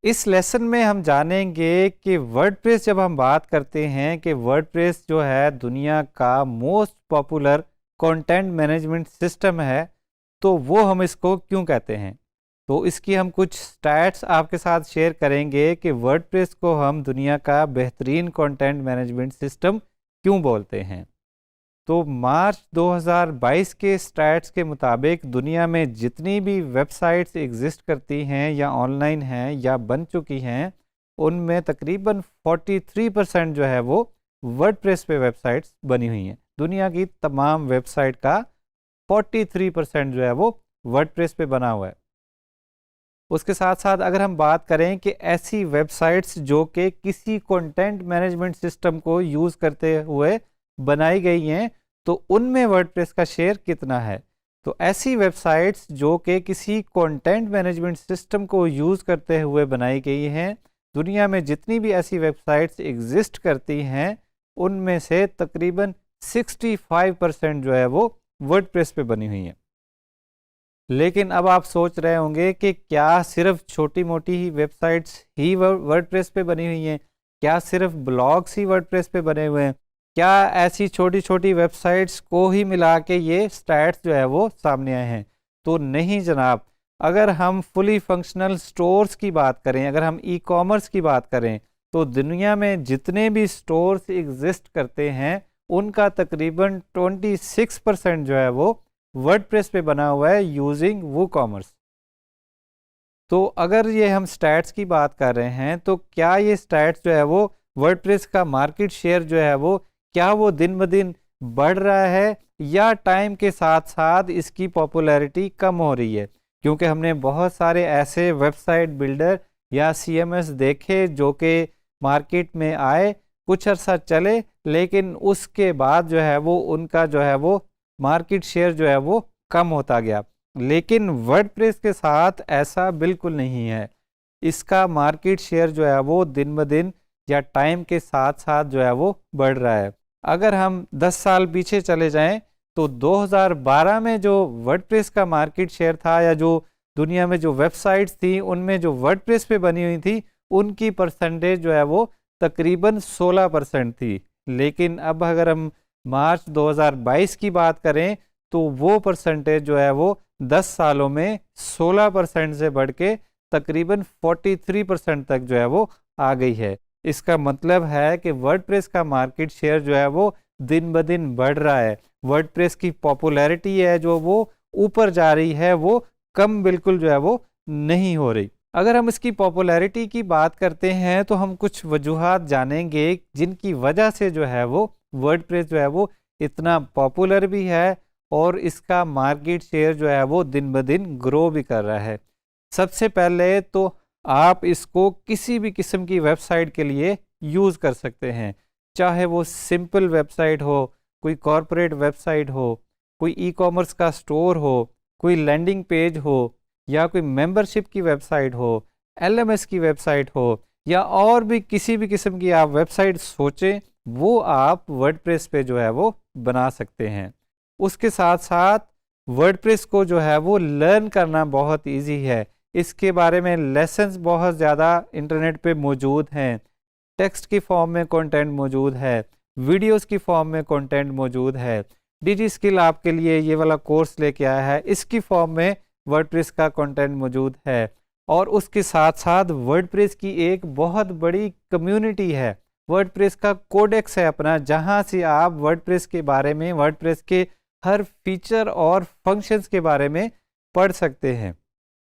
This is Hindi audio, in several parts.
इस लेसन में हम जानेंगे कि वर्डप्रेस जब हम बात करते हैं कि वर्डप्रेस जो है दुनिया का most popular content management system है, तो वो हम इसको क्यों कहते हैं। तो इसकी हम कुछ स्टैट्स आपके साथ शेयर करेंगे कि वर्डप्रेस को हम दुनिया का बेहतरीन कंटेंट मैनेजमेंट सिस्टम क्यों बोलते हैं। तो मार्च 2022 के स्टैट्स के मुताबिक दुनिया में जितनी भी वेबसाइट्स एग्जिस्ट करती हैं या ऑनलाइन हैं या बन चुकी हैं, उनमें तकरीबन 43% जो है वो वर्डप्रेस पे वेबसाइट्स बनी हुई हैं। दुनिया की तमाम वेबसाइट का 43% जो है वो वर्डप्रेस पे बना हुआ है। उसके साथ साथ अगर हम बात करें कि ऐसी वेबसाइट्स जो कि किसी कंटेंट मैनेजमेंट सिस्टम को यूज़ करते हुए बनाई गई हैं, तो उनमें वर्डप्रेस का शेयर कितना है। तो ऐसी वेबसाइट्स जो कि किसी कंटेंट मैनेजमेंट सिस्टम को यूज़ करते हुए बनाई गई हैं, दुनिया में जितनी भी ऐसी वेबसाइट्स एग्जिस्ट करती हैं, उनमें से तकरीबन 65% जो है वो वर्डप्रेस पे बनी हुई हैं। लेकिन अब आप सोच रहे होंगे कि क्या सिर्फ छोटी मोटी ही वेबसाइट्स ही वर्डप्रेस पे बनी हुई हैं, क्या सिर्फ ब्लॉग्स ही वर्डप्रेस पे बने हुए हैं, क्या ऐसी छोटी छोटी वेबसाइट्स को ही मिला के ये स्टैट्स जो है वो सामने आए हैं। तो नहीं जनाब, अगर हम फुली फंक्शनल स्टोर्स की बात करें, अगर हम ई कॉमर्स की बात करें, तो दुनिया में जितने भी स्टोर्स एग्जिस्ट करते हैं उनका तकरीबन 26% जो है वो वर्डप्रेस पे बना हुआ है यूजिंग वूकॉमर्स। तो अगर ये हम स्टैट्स की बात कर रहे हैं, तो क्या ये स्टैट्स जो है वो वर्डप्रेस का मार्केट शेयर जो है वो क्या वो दिन ब दिन बढ़ रहा है या टाइम के साथ साथ इसकी पॉपुलैरिटी कम हो रही है। क्योंकि हमने बहुत सारे ऐसे वेबसाइट बिल्डर या CMS देखे जो कि मार्केट में आए, कुछ अर्सा चले, लेकिन उसके बाद जो है वो उनका जो है वो मार्केट शेयर जो है वो कम होता गया। लेकिन वर्डप्रेस के साथ ऐसा बिल्कुल नहीं है। इसका मार्केट शेयर जो है वो दिन ब दिन या टाइम के साथ साथ जो है वो बढ़ रहा है। अगर हम 10 साल पीछे चले जाएं, तो 2012 में जो वर्डप्रेस का मार्केट शेयर था या जो दुनिया में जो वेबसाइट्स थी उनमें जो वर्डप्रेस पे बनी हुई थी, उनकी परसेंटेज जो है वो तकरीबन 16% थी। लेकिन अब अगर हम मार्च 2022 की बात करें, तो वो परसेंटेज जो है वो 10 सालों में 16% से बढ़ के तकरीबन 43% तक जो है वो आ गई है। इसका मतलब है कि वर्डप्रेस का मार्केट शेयर जो है वो दिन ब दिन बढ़ रहा है। वर्डप्रेस की पॉपुलैरिटी है जो वो ऊपर जा रही है, वो कम बिल्कुल जो है वो नहीं हो रही। अगर हम इसकी पॉपुलैरिटी की बात करते हैं, तो हम कुछ वजूहात जानेंगे जिनकी वजह से जो है वो वर्डप्रेस जो है वो इतना पॉपुलर भी है और इसका मार्केट शेयर जो है वो दिन ब दिन ग्रो भी कर रहा है। सबसे पहले तो आप इसको किसी भी किस्म की वेबसाइट के लिए यूज़ कर सकते हैं, चाहे वो सिंपल वेबसाइट हो, कोई कॉरपोरेट वेबसाइट हो, कोई ई कॉमर्स का स्टोर हो, कोई लैंडिंग पेज हो, या कोई मेंबरशिप की वेबसाइट हो, LMS की वेबसाइट हो, या और भी किसी भी किस्म की आप वेबसाइट सोचें, वो आप वर्डप्रेस पे जो है वो बना सकते हैं। उसके साथ साथ वर्डप्रेस को जो है वो लर्न करना बहुत इजी है। इसके बारे में लेसन्स बहुत ज़्यादा इंटरनेट पे मौजूद हैं, टेक्स्ट की फॉर्म में कंटेंट मौजूद है, वीडियोस की फॉर्म में कंटेंट मौजूद है। डिजी स्किल आपके लिए ये वाला कोर्स लेके आया है, इसकी फॉर्म में वर्डप्रेस का कंटेंट मौजूद है। और उसके साथ साथ वर्डप्रेस की एक बहुत बड़ी कम्युनिटी है, वर्डप्रेस का कोडेक्स है अपना, जहाँ से आप वर्डप्रेस के बारे में, वर्डप्रेस के हर फीचर और फंक्शंस के बारे में पढ़ सकते हैं।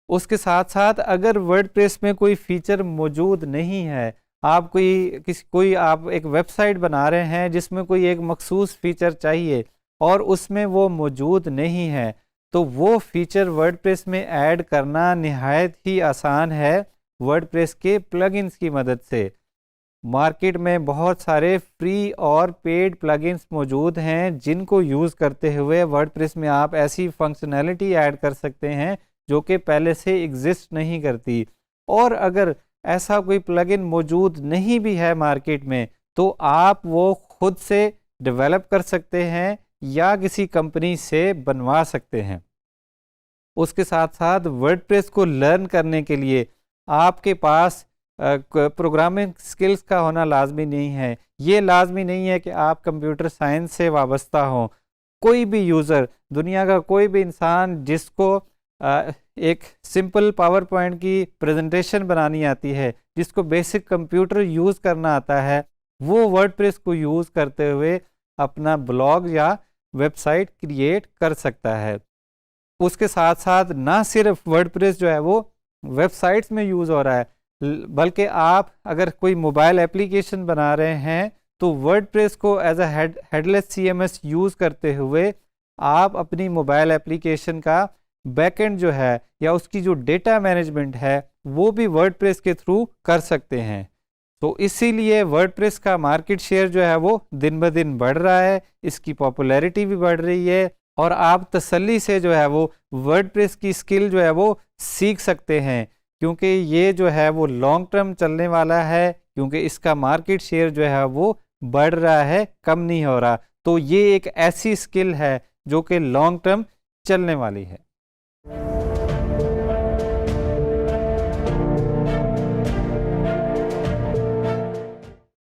उसके साथ साथ अगर वर्डप्रेस में कोई फीचर मौजूद नहीं है, आप कोई आप एक वेबसाइट बना रहे हैं जिसमें कोई एक मखसूस फीचर चाहिए और उसमें वो मौजूद नहीं है, तो वो फीचर वर्डप्रेस में ऐड करना निहायत ही आसान है वर्डप्रेस के प्लगइन्स की मदद से। मार्केट में बहुत सारे फ्री और पेड प्लगइन्स मौजूद हैं जिनको यूज़ करते हुए वर्डप्रेस में आप ऐसी फंक्शनैलिटी ऐड कर सकते हैं जो कि पहले से एग्जिस्ट नहीं करती। और अगर ऐसा कोई प्लगइन मौजूद नहीं भी है मार्केट में, तो आप वो खुद से डेवलप कर सकते हैं या किसी कंपनी से बनवा सकते हैं। उसके साथ साथ वर्डप्रेस को लर्न करने के लिए आपके पास प्रोग्रामिंग स्किल्स का होना लाजमी नहीं है। ये लाजमी नहीं है कि आप कंप्यूटर साइंस से वाबस्ता हो। कोई भी यूज़र, दुनिया का कोई भी इंसान जिसको एक सिंपल पावर पॉइंट की प्रेजेंटेशन बनानी आती है, जिसको बेसिक कंप्यूटर यूज़ करना आता है, वो वर्डप्रेस को यूज़ करते हुए अपना ब्लॉग या वेबसाइट क्रिएट कर सकता है। उसके साथ साथ ना सिर्फ वर्डप्रेस जो है वो वेबसाइट्स में यूज़ हो रहा है, बल्कि आप अगर कोई मोबाइल एप्लीकेशन बना रहे हैं तो वर्डप्रेस को as a headless CMS use करते हुए आप अपनी मोबाइल एप्लीकेशन का बैकएंड जो है या उसकी जो डेटा मैनेजमेंट है वो भी वर्डप्रेस के थ्रू कर सकते हैं। तो इसीलिए वर्डप्रेस का मार्केट शेयर जो है वो दिन ब दिन बढ़ रहा है, इसकी पॉपुलैरिटी भी बढ़ रही है और आप तसल्ली से जो है वो वर्डप्रेस की स्किल जो है वो सीख सकते हैं, क्योंकि ये जो है वो लॉन्ग टर्म चलने वाला है, क्योंकि इसका मार्केट शेयर जो है वो बढ़ रहा है, कम नहीं हो रहा। तो ये एक ऐसी स्किल है जो कि लॉन्ग टर्म चलने वाली है।